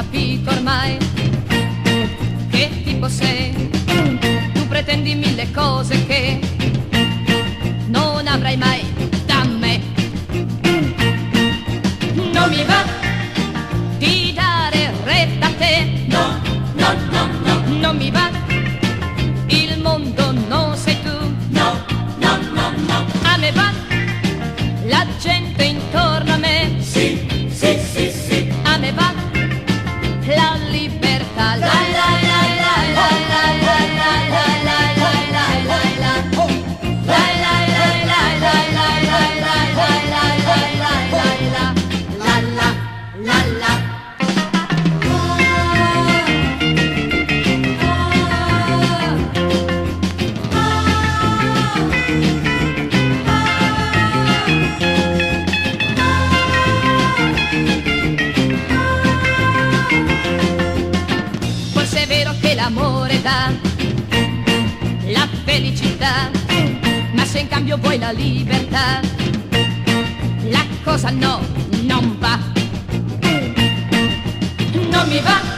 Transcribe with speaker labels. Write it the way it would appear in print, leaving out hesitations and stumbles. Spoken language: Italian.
Speaker 1: capito ormai che tipo sei. Tu pretendi mille cose che non avrai mai da me. Non mi va di dare retta a te.
Speaker 2: No, no, no, no.
Speaker 1: Non mi va, il mondo non sei tu.
Speaker 2: No, no, no, no.
Speaker 1: A me va la gente intorno a me.
Speaker 2: Sì, sì, sì, sì.
Speaker 1: A me va la libertà. La la la la la la la la la la la la la la. La la la la la la la la la la la la la. La la la la. Forse è vero che l'amore dà la felicità, ma se in cambio vuoi la libertà, la cosa no, non va. Non mi va